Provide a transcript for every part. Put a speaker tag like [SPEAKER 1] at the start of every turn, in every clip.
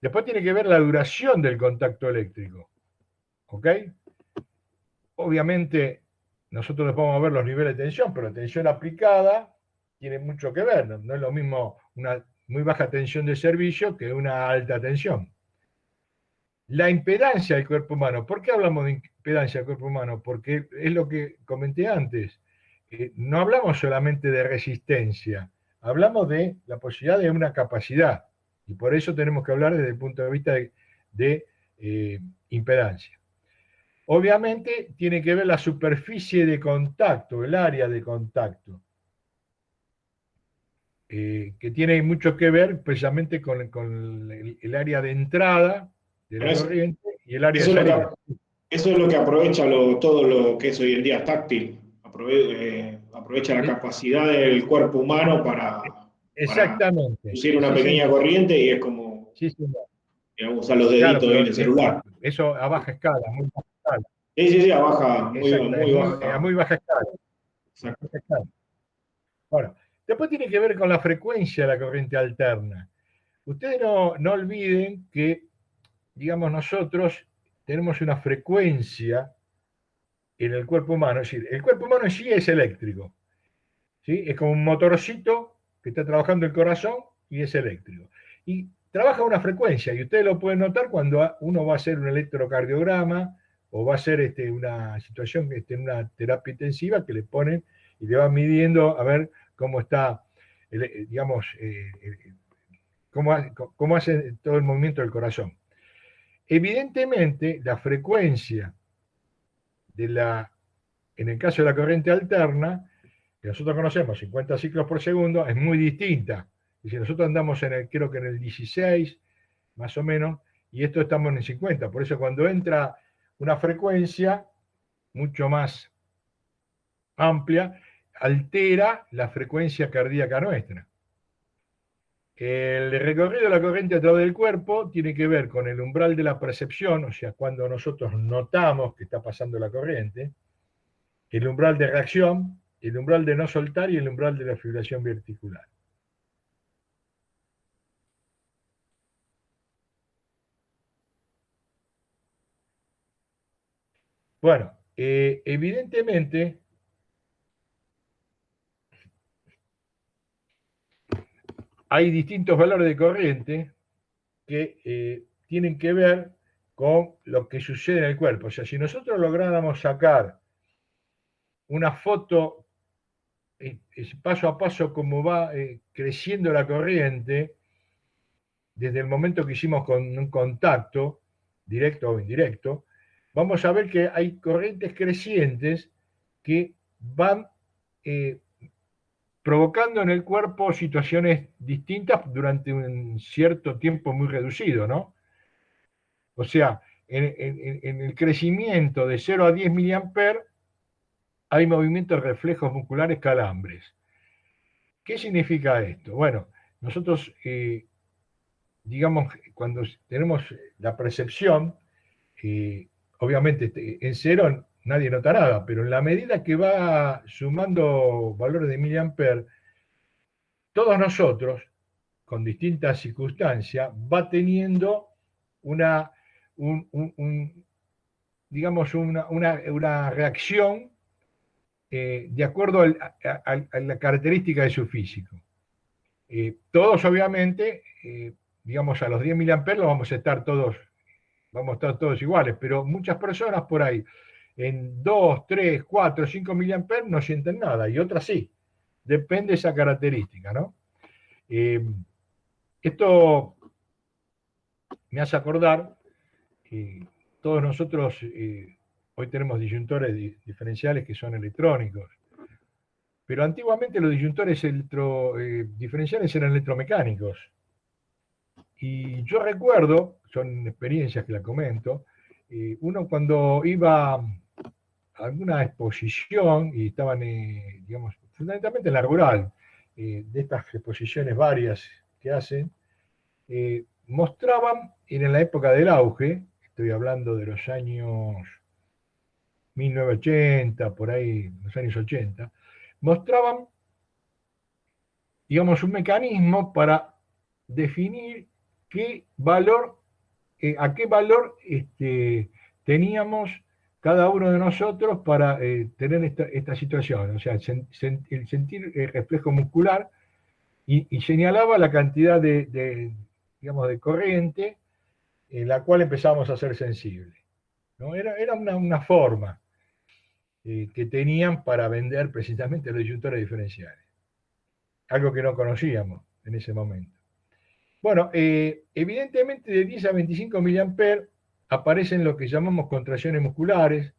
[SPEAKER 1] Después tiene que ver la duración del contacto eléctrico. ¿Ok? Obviamente, nosotros nos podemos ver los niveles de tensión, pero la tensión aplicada tiene mucho que ver. No es lo mismo una muy baja tensión de servicio que una alta tensión. La impedancia del cuerpo humano. ¿Por qué hablamos de impedancia del cuerpo humano? Porque es lo que comenté antes. No hablamos solamente de resistencia, hablamos de la posibilidad de una capacidad. Y por eso tenemos que hablar desde el punto de vista de impedancia. Obviamente tiene que ver la superficie de contacto, el área de contacto, que tiene mucho que ver precisamente con el área de entrada de
[SPEAKER 2] Bueno,
[SPEAKER 1] la corriente y el área de
[SPEAKER 2] eso es lo
[SPEAKER 1] salida.
[SPEAKER 2] que, eso es lo que aprovecha todo lo que es hoy en día táctil. Aprovecha la
[SPEAKER 1] Eh,
[SPEAKER 2] capacidad del cuerpo humano para
[SPEAKER 1] Exactamente,
[SPEAKER 2] producir una
[SPEAKER 1] sí,
[SPEAKER 2] pequeña
[SPEAKER 1] señor.
[SPEAKER 2] corriente y es como,
[SPEAKER 1] Sí, señor.
[SPEAKER 2] digamos, usar los
[SPEAKER 1] Claro,
[SPEAKER 2] deditos ahí
[SPEAKER 1] pero
[SPEAKER 2] en el celular.
[SPEAKER 1] eso a baja escala, muy baja escala.
[SPEAKER 2] Sí, sí, sí, a baja,
[SPEAKER 1] Exacto,
[SPEAKER 2] muy
[SPEAKER 1] a
[SPEAKER 2] baja.
[SPEAKER 1] muy baja escala.
[SPEAKER 2] Exacto.
[SPEAKER 1] Baja escala. Bueno, después tiene que ver con la frecuencia de la corriente alterna. Ustedes no olviden que, digamos, nosotros tenemos una frecuencia en el cuerpo humano, es decir, el cuerpo humano en sí es eléctrico, ¿sí? Es como un motorcito que está trabajando el corazón y es eléctrico. Y trabaja a una frecuencia, y ustedes lo pueden notar cuando uno va a hacer un electrocardiograma o va a hacer una situación, una terapia intensiva que le ponen y le van midiendo a ver cómo está, digamos, cómo hace todo el movimiento del corazón. Evidentemente, la frecuencia de en el caso de la corriente alterna, que nosotros conocemos, 50 ciclos por segundo, es muy distinta. Y si nosotros andamos creo que en el 16, más o menos, y esto estamos en el 50. Por eso cuando entra una frecuencia mucho más amplia, altera la frecuencia cardíaca nuestra. El recorrido de la corriente a través del cuerpo tiene que ver con el umbral de la percepción, o sea, cuando nosotros notamos que está pasando la corriente, el umbral de reacción, el umbral de no soltar y el umbral de la fibrilación verticular. Bueno, evidentemente hay distintos valores de corriente que tienen que ver con lo que sucede en el cuerpo. O sea, si nosotros lográramos sacar una foto paso a paso como va creciendo la corriente, desde el momento que hicimos con un contacto, directo o indirecto, vamos a ver que hay corrientes crecientes que van eh, provocando en el cuerpo situaciones distintas durante un cierto tiempo muy reducido, ¿no? O sea, en el crecimiento de 0 a 10 miliamperes hay movimientos reflejos musculares calambres. ¿Qué significa esto? Bueno, nosotros, digamos, cuando tenemos la percepción, obviamente en cero nadie nota nada, pero en la medida que va sumando valores de miliamper, todos nosotros, con distintas circunstancias, va teniendo una, digamos, una reacción de acuerdo a la característica de su físico. Todos, obviamente, digamos, a los 10 miliamperes vamos a estar todos iguales, pero muchas personas por ahí, en 2, 3, 4, 5 miliamperes no sienten nada, y otras sí. Depende de esa característica, ¿no? Eh, Esto me hace acordar que todos nosotros hoy tenemos disyuntores diferenciales que son electrónicos, pero antiguamente los disyuntores diferenciales eran electromecánicos. Y yo recuerdo, son experiencias que la comento, uno cuando iba a alguna exposición y estaban, digamos, fundamentalmente en la rural, de estas exposiciones varias que hacen, mostraban, en la época del auge, estoy hablando de los años 1980, por ahí, los años 80, mostraban, digamos, un mecanismo para definir a qué valor teníamos cada uno de nosotros para tener esta situación, o sea, el sentir el reflejo muscular y señalaba la cantidad digamos, de corriente en la cual empezamos a ser sensibles, ¿no? Era una forma que tenían para vender precisamente los disyuntores diferenciales, algo que no conocíamos en ese momento. Bueno, evidentemente de 10 a 25 miliamperes aparecen lo que llamamos contracciones musculares,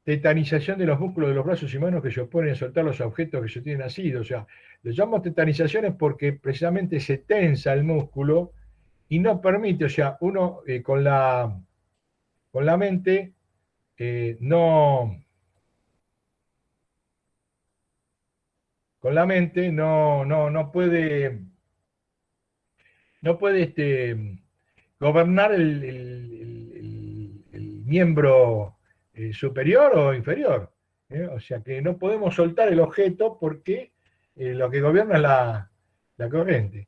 [SPEAKER 1] tetanización de los músculos de los brazos y manos que se oponen a soltar los objetos que se tienen así. O sea, le llamamos tetanizaciones porque precisamente se tensa el músculo y no permite, o sea, uno con la mente no, con la mente no puede, no puede gobernar el miembro superior o inferior. O sea que no podemos soltar el objeto porque lo que gobierna es la corriente.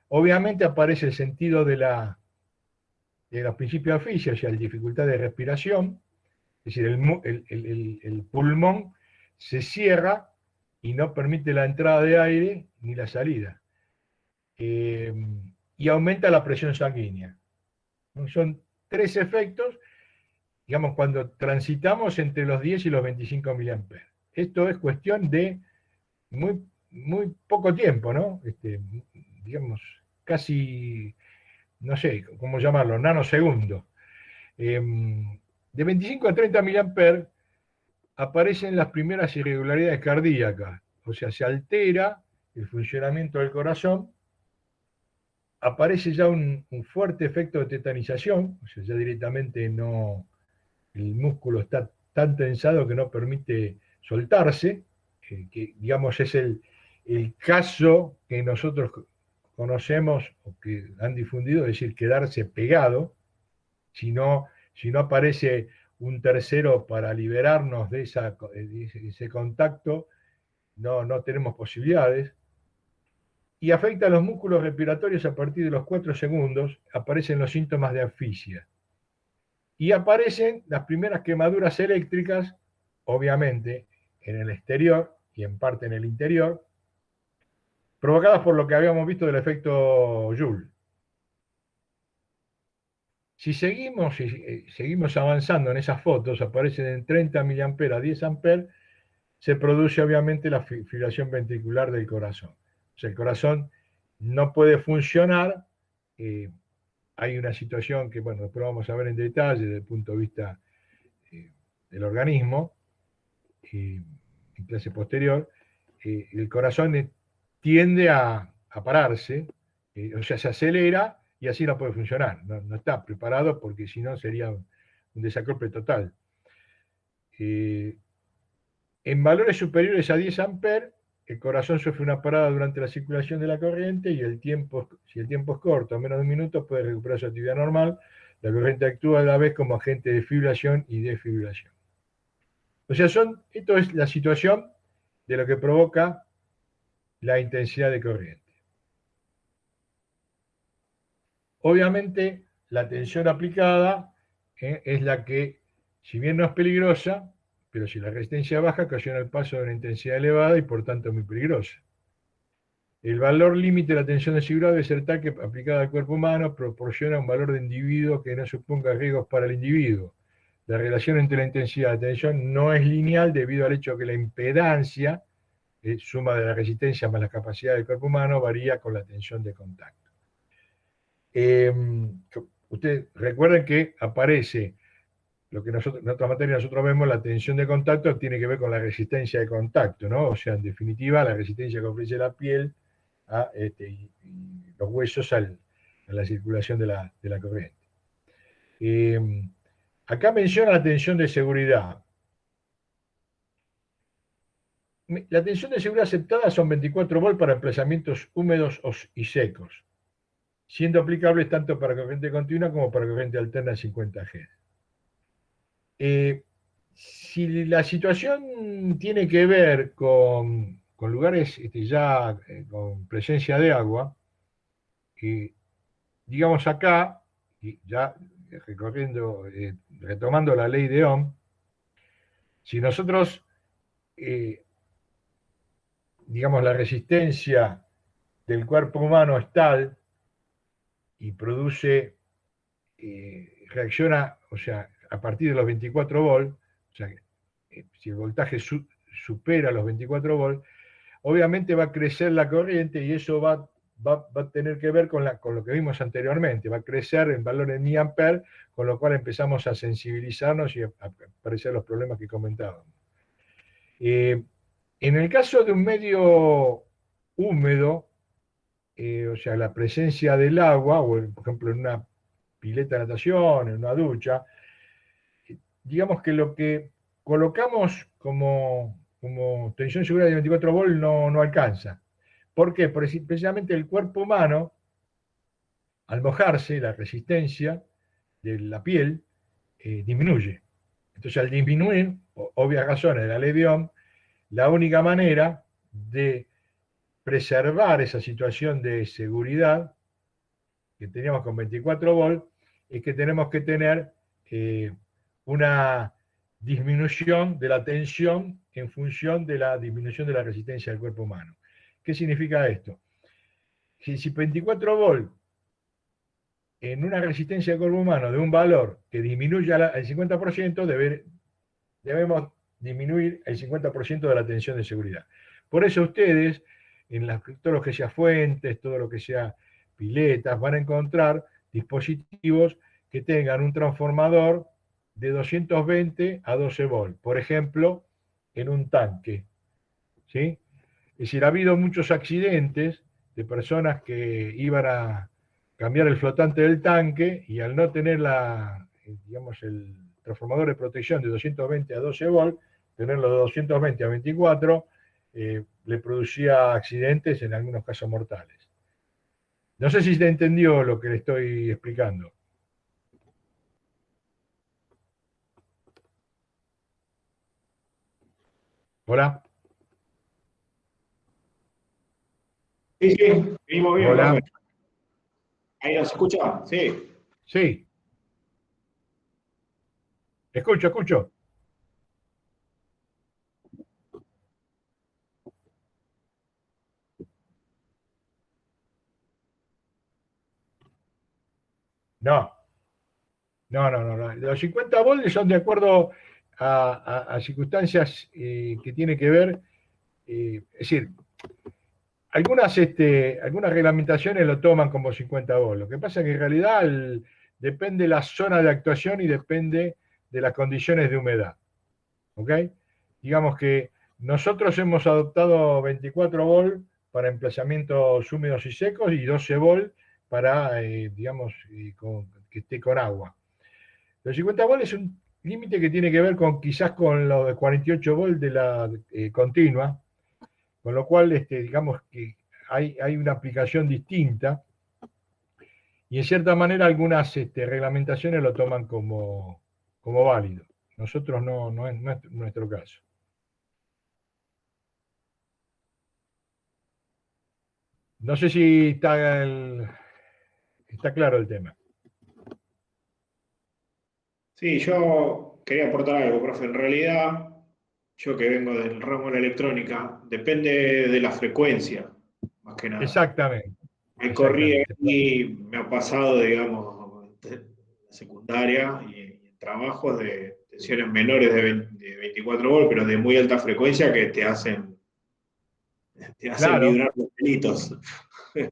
[SPEAKER 1] Obviamente aparece el sentido de los principios de Fischer, o sea, la dificultad de respiración, es decir, el pulmón se cierra y no permite la entrada de aire ni la salida. Y aumenta la presión sanguínea. Son tres efectos, digamos, cuando transitamos entre los 10 y los 25 miliamperes. Esto es cuestión de muy poco tiempo, ¿no? Digamos, casi, no sé cómo llamarlo, nanosegundos. De 25 a 30 miliamperes aparecen las primeras irregularidades cardíacas, o sea, se altera el funcionamiento del corazón, aparece ya un fuerte efecto de tetanización, o sea, ya directamente no, el músculo está tan tensado que no permite soltarse, que digamos es el caso que nosotros conocemos o que han difundido, es decir, quedarse pegado, si no, si no aparece un tercero para liberarnos de ese contacto, no tenemos posibilidades. Y afecta a los músculos respiratorios a partir de los 4 segundos, aparecen los síntomas de asfixia. Y aparecen las primeras quemaduras eléctricas, obviamente, en el exterior y en parte en el interior, provocadas por lo que habíamos visto del efecto Joule. Si seguimos avanzando en esas fotos, aparecen en 30 mA a 10 A, se produce obviamente la fibrilación ventricular del corazón. O sea, el corazón no puede funcionar. Hay una situación que, bueno, después vamos a ver en detalle desde el punto de vista del organismo, en clase posterior. El corazón tiende a pararse, o sea, se acelera y así no puede funcionar. No está preparado porque si no sería un desacople total. En valores superiores a 10 amperes, el corazón sufre una parada durante la circulación de la corriente y si el tiempo es corto, menos de un minuto, puede recuperar su actividad normal. La corriente actúa a la vez como agente de fibrilación y desfibrilación. O sea, esto es la situación de lo que provoca la intensidad de corriente. Obviamente, la tensión aplicada es la que, si bien no es peligrosa, pero si la resistencia baja, ocasiona el paso de una intensidad elevada y por tanto muy peligrosa. El valor límite de la tensión desigual debe ser tal que, aplicada al cuerpo humano, proporciona un valor de individuo que no suponga riesgos para el individuo. La relación entre la intensidad y la tensión no es lineal debido al hecho que la impedancia, suma de la resistencia más la capacidad del cuerpo humano, varía con la tensión de contacto. Ustedes recuerden que aparece lo que en otras materias nosotros vemos, la tensión de contacto tiene que ver con la resistencia de contacto, ¿no? O sea, en definitiva, la resistencia que ofrece la piel y los huesos a la circulación de la corriente. Acá menciona la tensión de seguridad. La tensión de seguridad aceptada son 24 volts para emplazamientos húmedos y secos, siendo aplicables tanto para corriente continua como para corriente alterna de 50 Hz. Si la situación tiene que ver con lugares ya con presencia de agua, digamos acá, y ya retomando la ley de Ohm, si nosotros, digamos, la resistencia del cuerpo humano es tal y produce, reacciona, o sea, a partir de los 24 volts, o sea, si el voltaje supera los 24 volts, obviamente va a crecer la corriente y eso va a tener que ver con lo que vimos anteriormente, va a crecer en valor en miliamper, con lo cual empezamos a sensibilizarnos y a aparecer los problemas que comentábamos. En el caso de un medio húmedo, o sea, la presencia del agua, o por ejemplo en una pileta de natación, en una ducha, digamos que lo que colocamos como tensión segura de 24 volts no alcanza. ¿Por qué? Porque precisamente el cuerpo humano, al mojarse, la resistencia de la piel disminuye. Entonces, al disminuir, por obvias razones de la ley de Ohm, la única manera de preservar esa situación de seguridad que teníamos con 24 volts es que tenemos que tener una disminución de la tensión en función de la disminución de la resistencia del cuerpo humano. ¿Qué significa esto? Si 24 volts en una resistencia del cuerpo humano de un valor que disminuya el 50%, debemos disminuir el 50% de la tensión de seguridad. Por eso ustedes, todo lo que sea fuentes, todo lo que sea piletas, van a encontrar dispositivos que tengan un transformador de 220 a 12 volts, por ejemplo, en un tanque. ¿Sí? Es decir, ha habido muchos accidentes de personas que iban a cambiar el flotante del tanque y al no tener digamos, el transformador de protección de 220 a 12 volts, tenerlo de 220 a 24, le producía accidentes, en algunos casos mortales. No sé si se entendió lo que le estoy explicando. Hola.
[SPEAKER 2] Sí, sí, venimos bien, profe.
[SPEAKER 1] Hola.
[SPEAKER 2] ¿Ahí nos escucha? Sí.
[SPEAKER 1] Sí, escucho, escucho. No, no. Los 50 volts son de acuerdo a circunstancias que tienen que ver, es decir, algunas reglamentaciones lo toman como 50 volts. Lo que pasa es que en realidad depende la zona de actuación y depende de las condiciones de humedad. ¿Ok? Digamos que nosotros hemos adoptado 24 volts para emplazamientos húmedos y secos y 12 volts para, digamos, que esté con agua. Los 50 volts es un límite que tiene que ver quizás con los de 48 volts de la continua, con lo cual digamos que hay una aplicación distinta y en cierta manera algunas reglamentaciones lo toman como válido. Nosotros no es nuestro caso. No sé si está claro el tema.
[SPEAKER 2] Sí, yo quería aportar algo, profe. En realidad, yo que vengo del ramo de la electrónica, depende de la frecuencia, más que nada.
[SPEAKER 1] Exactamente,
[SPEAKER 2] Hay corrido
[SPEAKER 1] exactamente.
[SPEAKER 2] y me ha pasado, digamos, de la secundaria y en trabajos de tensiones menores de 24 volts, pero de muy alta frecuencia que te hacen
[SPEAKER 1] Claro,
[SPEAKER 2] vibrar los pelitos. No te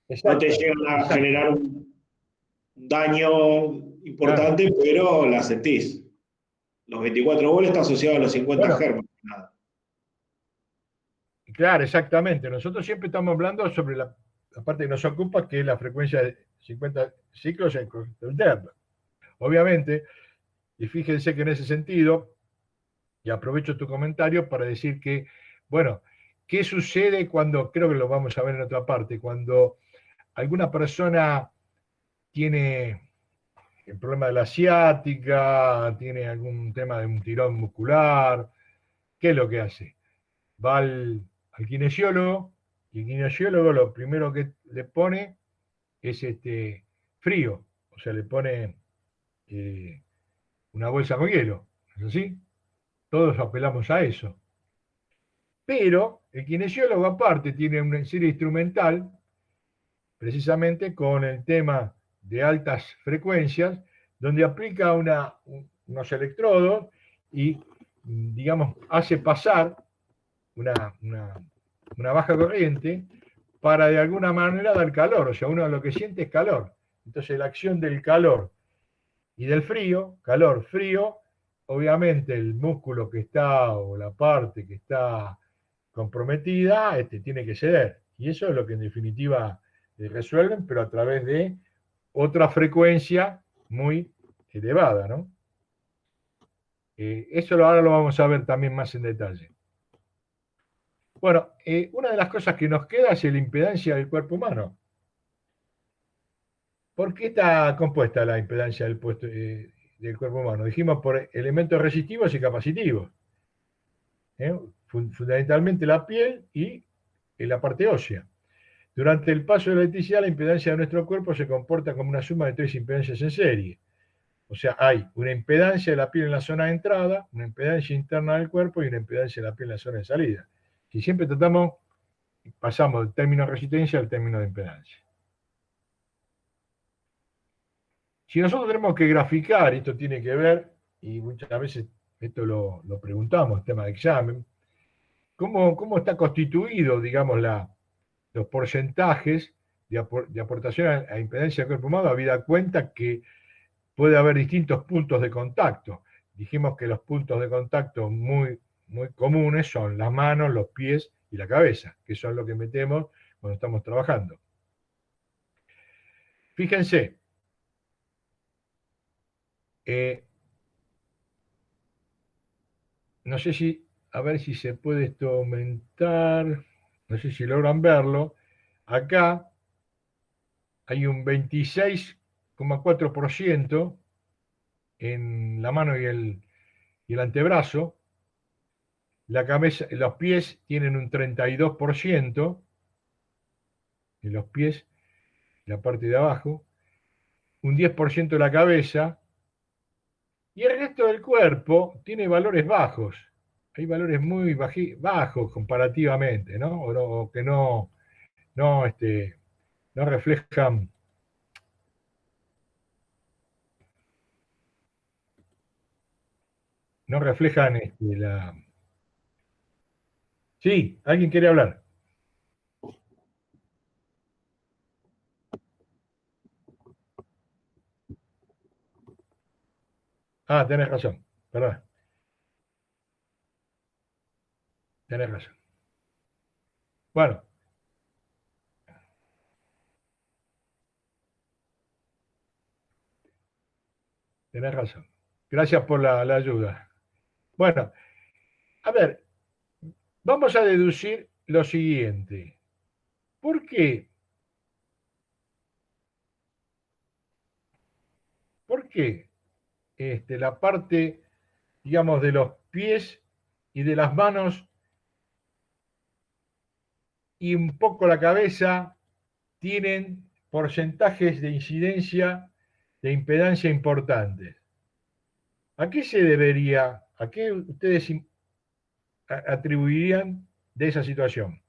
[SPEAKER 1] exacto,
[SPEAKER 2] llegan a
[SPEAKER 1] exacto.
[SPEAKER 2] generar un daño
[SPEAKER 1] Claro.
[SPEAKER 2] importante, pero la sentís. Los 24 volts están asociados a los 50
[SPEAKER 1] Bueno,
[SPEAKER 2] Hz. Nada.
[SPEAKER 1] claro, exactamente. Nosotros siempre estamos hablando sobre la parte que nos ocupa, que es la frecuencia de 50 ciclos en corriente alterna. Obviamente, y fíjense que en ese sentido, y aprovecho tu comentario para decir que, bueno, ¿qué sucede cuando, creo que lo vamos a ver en otra parte, cuando alguna persona tiene el problema de la ciática, tiene algún tema de un tirón muscular? ¿Qué es lo que hace? Va al kinesiólogo y el kinesiólogo lo primero que le pone es frío, o sea, le pone una bolsa con hielo, ¿es así? Todos apelamos a eso. Pero el kinesiólogo aparte tiene una serie instrumental, precisamente con el tema de altas frecuencias, donde aplica unos electrodos y, digamos, hace pasar una, una, una baja corriente para de alguna manera dar calor, o sea, uno lo que siente es calor. Entonces la acción del calor y del frío, calor, frío, obviamente el músculo que está o la parte que está comprometida tiene que ceder. Y eso es lo que en definitiva resuelven, pero a través de otra frecuencia muy elevada, ¿no? Eso ahora lo vamos a ver también más en detalle. Bueno, una de las cosas que nos queda es la impedancia del cuerpo humano. ¿Por qué está compuesta la impedancia del cuerpo humano? Dijimos por elementos resistivos y capacitivos. ¿Eh? Fundamentalmente la piel y la parte ósea. Durante el paso de la electricidad, la impedancia de nuestro cuerpo se comporta como una suma de tres impedancias en serie. O sea, hay una impedancia de la piel en la zona de entrada, una impedancia interna del cuerpo y una impedancia de la piel en la zona de salida. Si siempre pasamos del término resistencia al término de impedancia. Si nosotros tenemos que graficar, esto tiene que ver, y muchas veces esto lo preguntamos, tema de examen, ¿cómo está constituido, digamos, los porcentajes de aportación a impedancia del cuerpo humano, habida cuenta que puede haber distintos puntos de contacto? Dijimos que los puntos de contacto muy, muy comunes son las manos, los pies y la cabeza, que son lo que metemos cuando estamos trabajando. Fíjense, no sé si, a ver si se puede esto aumentar, no sé si logran verlo. Acá hay un 26,4% en la mano y el antebrazo. La cabeza, los pies tienen un 32% en los pies, la parte de abajo, un 10% de la cabeza, y el resto del cuerpo tiene valores bajos. Hay valores muy bajos comparativamente, ¿no? O que no, no reflejan, no reflejan la... Sí, alguien quiere hablar. Ah, tenés razón, perdón, tenés razón. Bueno, tenés razón. Gracias por la ayuda. Bueno, a ver, vamos a deducir lo siguiente. ¿Por qué? ¿Por qué la parte, digamos, de los pies y de las manos y un poco la cabeza tienen porcentajes de incidencia de impedancia importantes? ¿A qué se debería, a qué ustedes atribuirían de esa situación?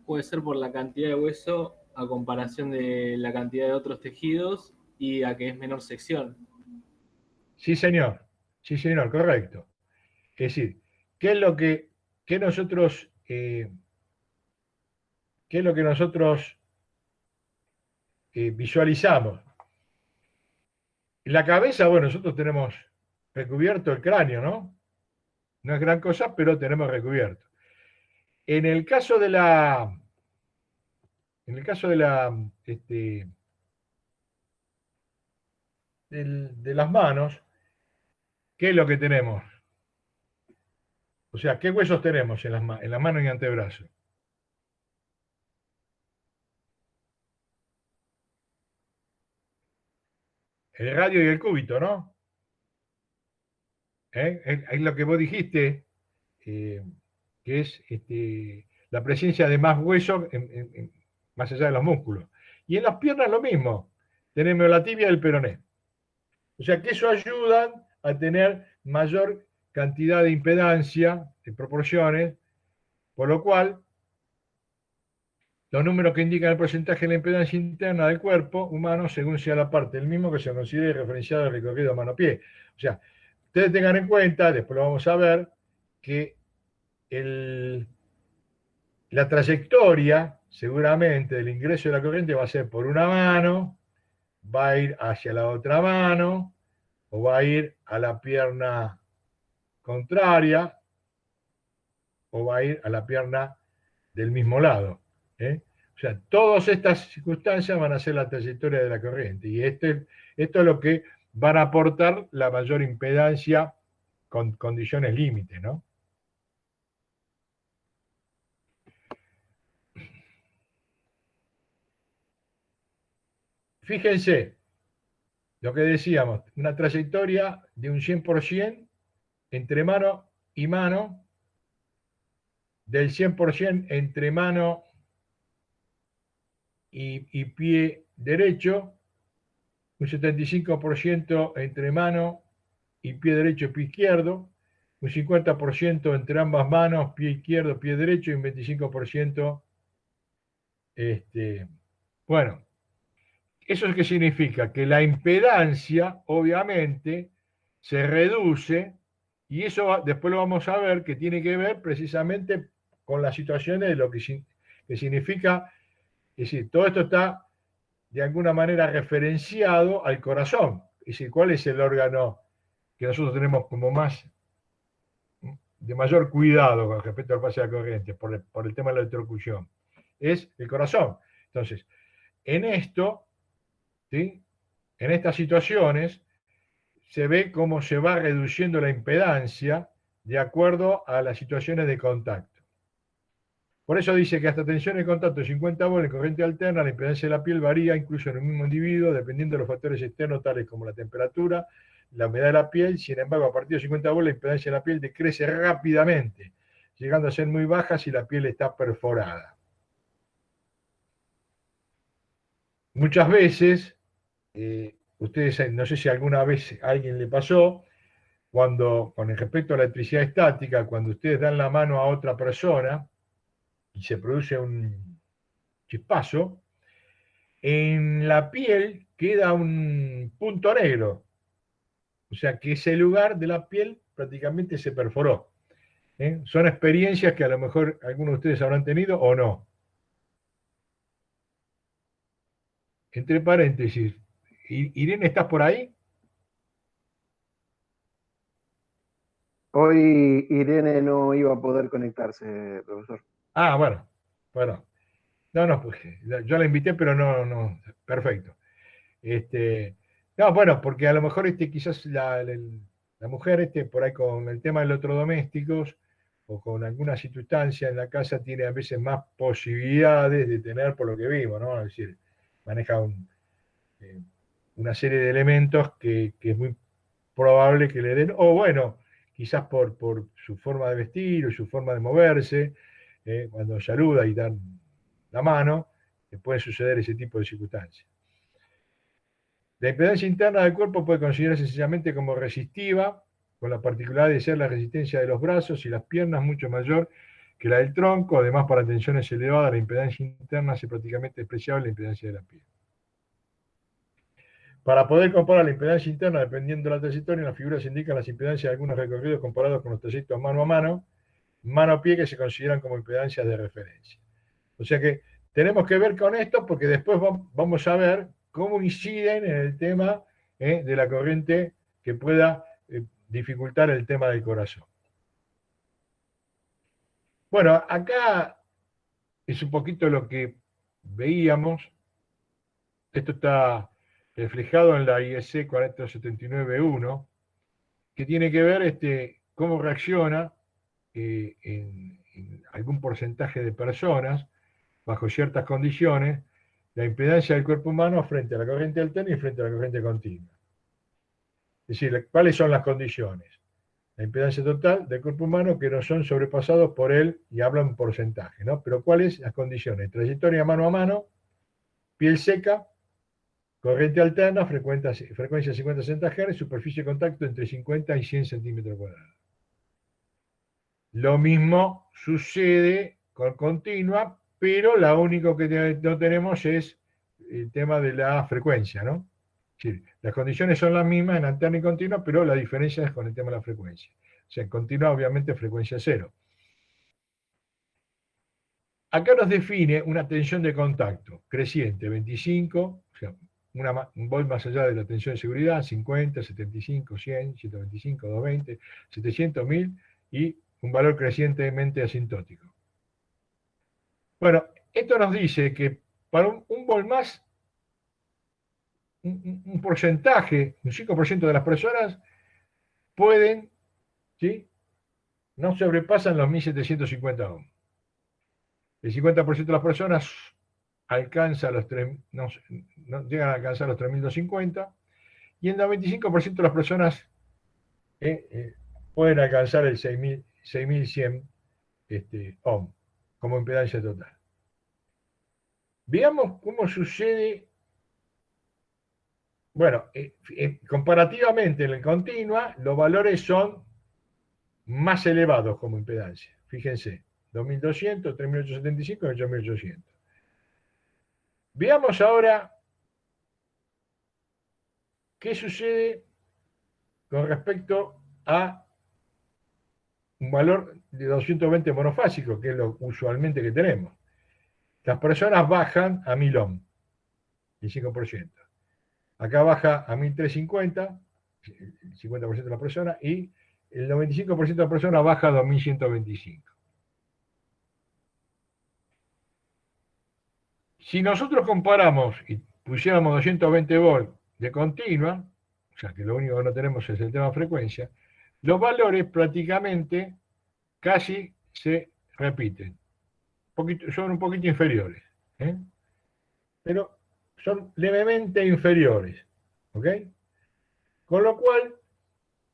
[SPEAKER 3] Puede ser por la cantidad de hueso a comparación de la cantidad de otros tejidos y a que es menor sección.
[SPEAKER 1] Sí, señor, correcto. Es decir, ¿qué es lo que, qué nosotros, qué es lo que nosotros visualizamos? En la cabeza, bueno, nosotros tenemos recubierto el cráneo, ¿no? No es gran cosa, pero tenemos recubierto. En el caso de la, en el caso de la, de las manos, ¿qué es lo que tenemos? O sea, ¿qué huesos tenemos en las manos y antebrazo? El radio y el cúbito, ¿no? Es lo que vos dijiste, que es la presencia de más hueso más allá de los músculos. Y en las piernas lo mismo, tenemos la tibia y el peroné. O sea que eso ayuda a tener mayor cantidad de impedancia, de proporciones, por lo cual los números que indican el porcentaje de la impedancia interna del cuerpo humano, según sea la parte del mismo que se considere referenciado al recorrido mano-pie. O sea, ustedes tengan en cuenta, después lo vamos a ver, que la trayectoria, seguramente, del ingreso de la corriente va a ser por una mano, va a ir hacia la otra mano, o va a ir a la pierna contraria, o va a ir a la pierna del mismo lado. O sea, todas estas circunstancias van a ser la trayectoria de la corriente. Y esto es lo que van a aportar la mayor impedancia con condiciones límite, ¿no? Fíjense, lo que decíamos, una trayectoria de un 100% entre mano y mano, del 100% entre mano y pie derecho, un 75% entre mano y pie derecho y pie izquierdo, un 50% entre ambas manos, pie izquierdo, pie derecho, y un 25%, bueno, ¿eso es qué significa? Que la impedancia, obviamente, se reduce, y eso después lo vamos a ver, que tiene que ver precisamente con las situaciones de lo que significa, es decir, todo esto está de alguna manera referenciado al corazón. Es decir, ¿cuál es el órgano que nosotros tenemos como más, de mayor cuidado con respecto al pase de la corriente, por el tema de la electrocución? Es el corazón. Entonces, en esto, ¿sí?, en estas situaciones, se ve cómo se va reduciendo la impedancia de acuerdo a las situaciones de contacto. Por eso dice que hasta tensiones de contacto de 50 volts en corriente alterna, la impedancia de la piel varía incluso en el mismo individuo, dependiendo de los factores externos tales como la temperatura, la humedad de la piel. Sin embargo, a partir de 50 volts, la impedancia de la piel decrece rápidamente, llegando a ser muy baja si la piel está perforada. Muchas veces, ustedes, no sé si alguna vez a alguien le pasó, con respecto a la electricidad estática, cuando ustedes dan la mano a otra persona y se produce un chispazo, en la piel queda un punto negro. O sea que ese lugar de la piel prácticamente se perforó. Son experiencias que a lo mejor algunos de ustedes habrán tenido o no. Entre paréntesis, Irene, ¿estás por ahí?
[SPEAKER 4] Hoy Irene no iba a poder conectarse, profesor.
[SPEAKER 1] Ah, bueno. No, pues yo la invité, pero no, perfecto. No, bueno, porque a lo mejor quizás la mujer por ahí con el tema de los electrodomésticos o con alguna circunstancia en la casa tiene a veces más posibilidades de tener, por lo que vimos, ¿no? Es decir, maneja una serie de elementos que es muy probable que le den, o bueno, quizás por su forma de vestir o su forma de moverse, cuando saluda y dan la mano, puede suceder ese tipo de circunstancias. La impedancia interna del cuerpo puede considerarse sencillamente como resistiva, con la particularidad de ser la resistencia de los brazos y las piernas mucho mayor que la del tronco. Además, para tensiones elevadas, la impedancia interna hace prácticamente despreciable la impedancia de la piel. Para poder comparar la impedancia interna dependiendo de la trayectoria, en las figuras se indican las impedancias de algunos recorridos comparados con los trayectos mano a mano, mano a pie, que se consideran como impedancias de referencia. O sea que tenemos que ver con esto porque después vamos a ver cómo inciden en el tema de la corriente que pueda dificultar el tema del corazón. Bueno, acá es un poquito lo que veíamos. Esto está reflejado en la IEC 479.1, que tiene que ver cómo reacciona en algún porcentaje de personas, bajo ciertas condiciones, la impedancia del cuerpo humano frente a la corriente alterna y frente a la corriente continua. Es decir, ¿cuáles son las condiciones? la impedancia total del cuerpo humano, que no son sobrepasados por él y hablan en porcentaje, ¿no? Pero ¿cuáles las condiciones? Trayectoria mano a mano, piel seca, corriente alterna, frecuencia 50-60 Hz, superficie de contacto entre 50 y 100 centímetros cuadrados. Lo mismo sucede con continua, pero lo único que no tenemos es el tema de la frecuencia, ¿no? Es decir, las condiciones son las mismas en alterna y continua, pero la diferencia es con el tema de la frecuencia. O sea, en continua, obviamente, frecuencia cero. Acá nos define una tensión de contacto creciente, 25, o sea, un volt más allá de la tensión de seguridad, 50, 75, 100, 125, 220, 700, 1000 y un valor crecientemente asintótico. Bueno, esto nos dice que para un volt más, un porcentaje, un 5% de las personas pueden, ¿sí? No sobrepasan los 1750 ohms. El 50% de las personas alcanza los 3, no llegan a alcanzar los 3250 y el 95% de las personas pueden alcanzar el 6100 ohm como impedancia total. Veamos cómo sucede. Bueno, comparativamente en el continua, los valores son más elevados como impedancia. Fíjense, 2200, 3875 y 8800. Veamos ahora qué sucede con respecto a un valor de 220 monofásico, que es lo usualmente que tenemos. Las personas bajan a 1000 ohm, el 5%. Acá baja a 1350, el 50% de la persona, y el 95% de la persona baja a 2125. Si nosotros comparamos y pusiéramos 220 volts de continua, o sea que lo único que no tenemos es el tema de frecuencia, los valores prácticamente casi se repiten. Son un poquito inferiores, ¿eh? Pero son levemente inferiores, ¿ok? Con lo cual,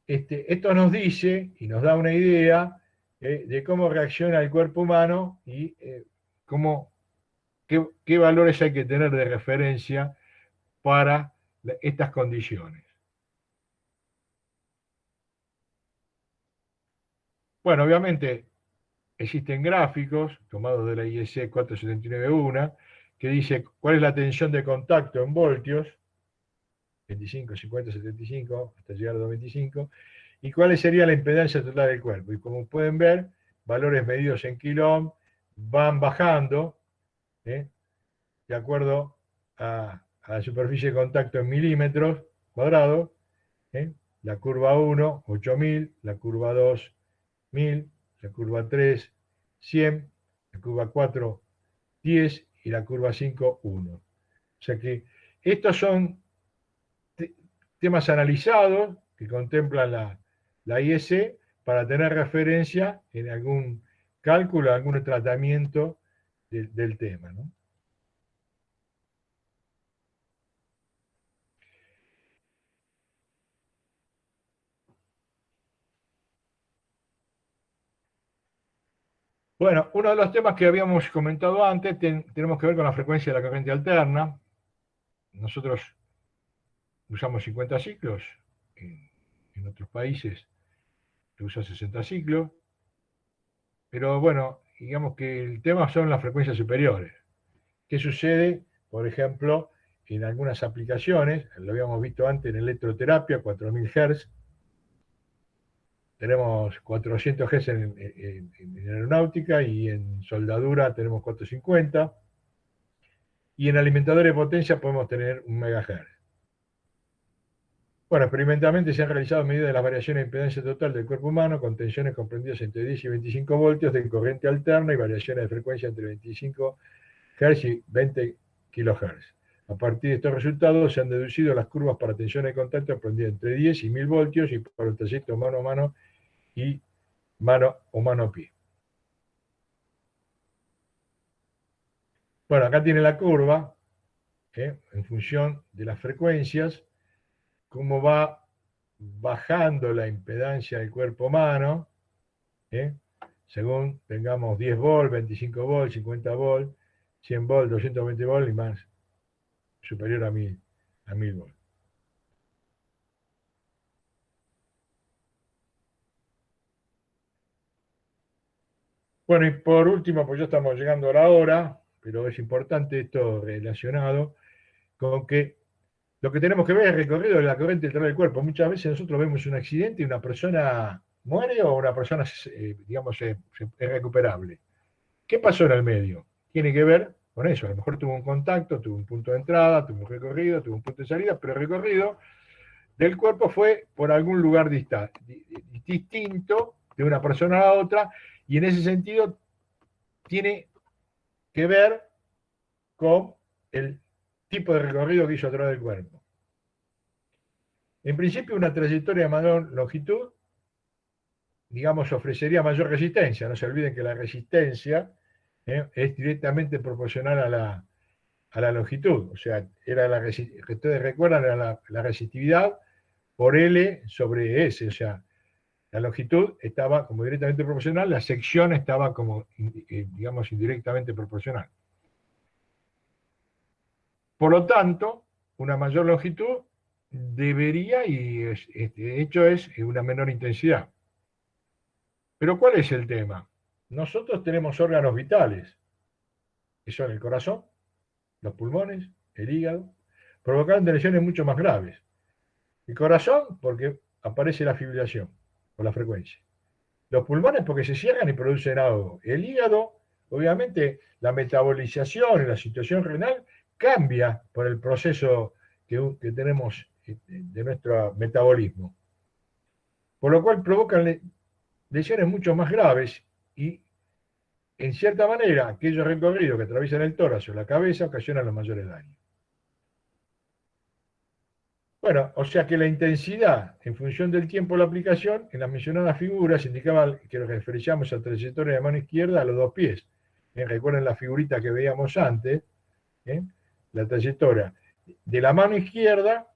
[SPEAKER 1] esto nos dice y nos da una idea de cómo reacciona el cuerpo humano y qué valores hay que tener de referencia para estas condiciones. Bueno, obviamente existen gráficos tomados de la IEC 479.1 que dice cuál es la tensión de contacto en voltios, 25, 50, 75, hasta llegar a 225, y cuál sería la impedancia total del cuerpo. Y como pueden ver, valores medidos en kilo van bajando, de acuerdo a la superficie de contacto en milímetros cuadrados. La curva 1, 8000, la curva 2, 1000, la curva 3, 100, la curva 4, 10 y la curva 5, 1. O sea que estos son temas analizados que contemplan la IEC para tener referencia en algún cálculo, algún tratamiento del tema, ¿no? Bueno, uno de los temas que habíamos comentado antes tenemos que ver con la frecuencia de la corriente alterna. Nosotros usamos 50 ciclos, en otros países se usa 60 ciclos, pero bueno, digamos que el tema son las frecuencias superiores. ¿Qué sucede, por ejemplo, en algunas aplicaciones? Lo habíamos visto antes en electroterapia, 4000 Hz. Tenemos 400 Hz en aeronáutica y en soldadura tenemos 450. Y en alimentadores de potencia podemos tener 1 MHz. Bueno, experimentalmente se han realizado medidas de las variaciones de impedancia total del cuerpo humano con tensiones comprendidas entre 10 y 25 voltios de corriente alterna y variaciones de frecuencia entre 25 Hz y 20 kHz. A partir de estos resultados se han deducido las curvas para tensiones de contacto comprendidas entre 10 y 1000 voltios y para el trayecto mano a mano y mano o mano a pie. Bueno, acá tiene la curva, en función de las frecuencias, cómo va bajando la impedancia del cuerpo humano, ¿eh? Según tengamos 10 volt, 25 volt, 50 volt, 100 volt, 220 volt y más, superior a 1000 volt. Bueno, y por último, pues ya estamos llegando a la hora, pero es importante esto relacionado con que lo que tenemos que ver es el recorrido de la corriente del cuerpo. Muchas veces nosotros vemos un accidente y una persona muere o una persona, digamos, es recuperable. ¿Qué pasó en el medio? Tiene que ver con eso. A lo mejor tuvo un contacto, tuvo un punto de entrada, tuvo un recorrido, tuvo un punto de salida, pero el recorrido del cuerpo fue por algún lugar distinto de una persona a la otra, y en ese sentido tiene que ver con el tipo de recorrido que hizo a través del cuerpo. En principio, una trayectoria de mayor longitud, digamos, ofrecería mayor resistencia. No se olviden que la resistencia es directamente proporcional a la longitud. O sea, ustedes recuerdan, era la resistividad por L sobre S. O sea, la longitud estaba como directamente proporcional, la sección estaba como, digamos, indirectamente proporcional. Por lo tanto, una mayor longitud debería, y de hecho es una menor intensidad. Pero ¿cuál es el tema? Nosotros tenemos órganos vitales, que son el corazón, los pulmones, el hígado, provocando lesiones mucho más graves. El corazón, porque aparece la fibrilación o la frecuencia. Los pulmones, porque se cierran y producen ahogo. El hígado, obviamente, la metabolización y la situación renal cambia por el proceso que tenemos de nuestro metabolismo. Por lo cual provocan lesiones mucho más graves y, en cierta manera, aquellos recorridos que atraviesan el tórax o la cabeza ocasionan los mayores daños. Bueno, o sea que la intensidad en función del tiempo de la aplicación en las mencionadas figuras indicaba que nos referíamos a trayectoria de mano izquierda a los dos pies. Recuerden la figurita que veíamos antes, la trayectoria de la mano izquierda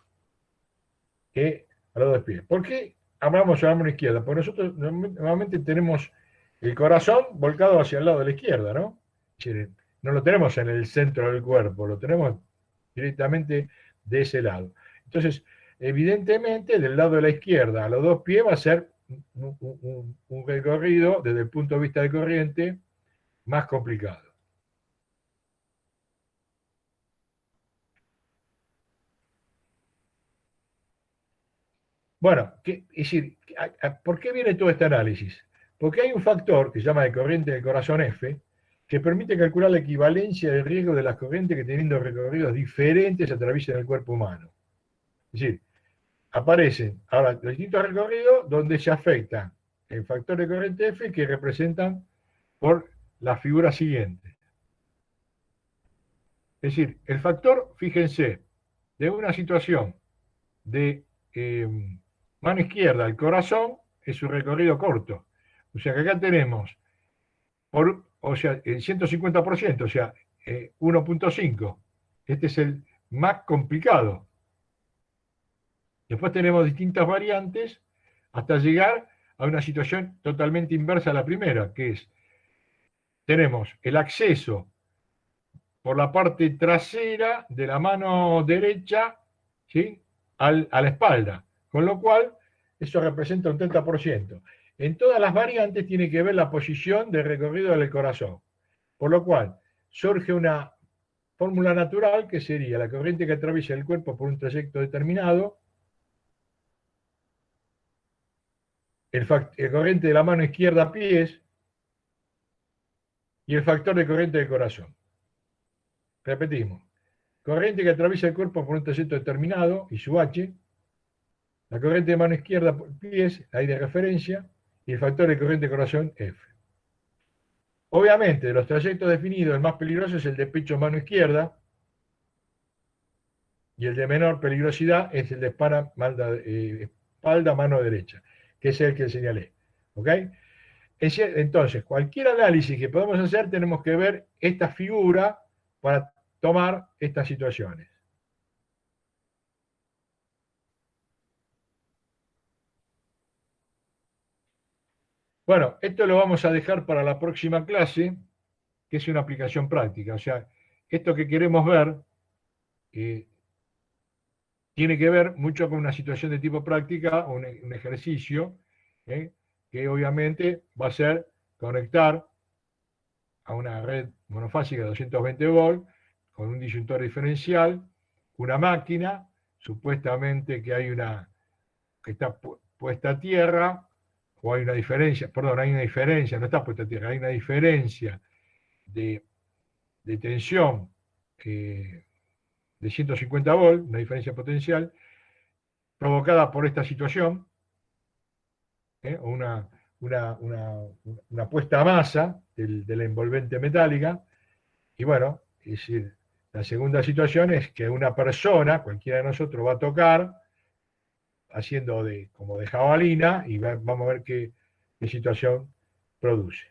[SPEAKER 1] a los dos pies. ¿Por qué hablamos de la mano izquierda? Porque nosotros normalmente tenemos el corazón volcado hacia el lado de la izquierda, ¿no? Es decir, no lo tenemos en el centro del cuerpo, lo tenemos directamente de ese lado. Entonces, evidentemente, del lado de la izquierda a los dos pies va a ser un recorrido desde el punto de vista de corriente más complicado. Bueno, es decir, ¿por qué viene todo este análisis? Porque hay un factor que se llama de corriente del corazón F, que permite calcular la equivalencia del riesgo de las corrientes que teniendo recorridos diferentes atraviesan el cuerpo humano. Es decir, aparecen ahora los distintos recorridos donde se afecta el factor de corriente F, que representan por la figura siguiente. Es decir, el factor, fíjense, de una situación de mano izquierda al corazón es su recorrido corto. O sea que acá tenemos, o sea, el 150%, o sea, 1.5. Este es el más complicado. Después tenemos distintas variantes hasta llegar a una situación totalmente inversa a la primera, que es, tenemos el acceso por la parte trasera de la mano derecha, ¿sí?, a la espalda, con lo cual eso representa un 30%. En todas las variantes tiene que ver la posición de recorrido del corazón, por lo cual surge una fórmula natural que sería la corriente que atraviesa el cuerpo por un trayecto determinado, el corriente de la mano izquierda a pies y el factor de corriente del corazón. Repetimos, corriente que atraviesa el cuerpo por un trayecto determinado y su H, la corriente de mano izquierda por pies, la I de referencia, y el factor de corriente de corazón F. Obviamente, de los trayectos definidos, el más peligroso es el de pecho-mano izquierda, y el de menor peligrosidad es el de espalda-mano derecha, que es el que señalé. ¿Ok? Entonces, cualquier análisis que podamos hacer, tenemos que ver esta figura para tomar estas situaciones. Bueno, esto lo vamos a dejar para la próxima clase, que es una aplicación práctica. O sea, esto que queremos ver tiene que ver mucho con una situación de tipo práctica, un ejercicio, que obviamente va a ser conectar a una red monofásica de 220 volts con un disyuntor diferencial, una máquina, supuestamente que hay una que está puesta a tierra, o hay una diferencia, perdón, hay una diferencia, no está puesta a tierra, hay una diferencia de tensión de 150 volts, una diferencia potencial, provocada por esta situación, una puesta a masa de la envolvente metálica, y bueno, es decir, la segunda situación es que una persona, cualquiera de nosotros, va a tocar haciendo como de jabalina y vamos a ver qué situación produce.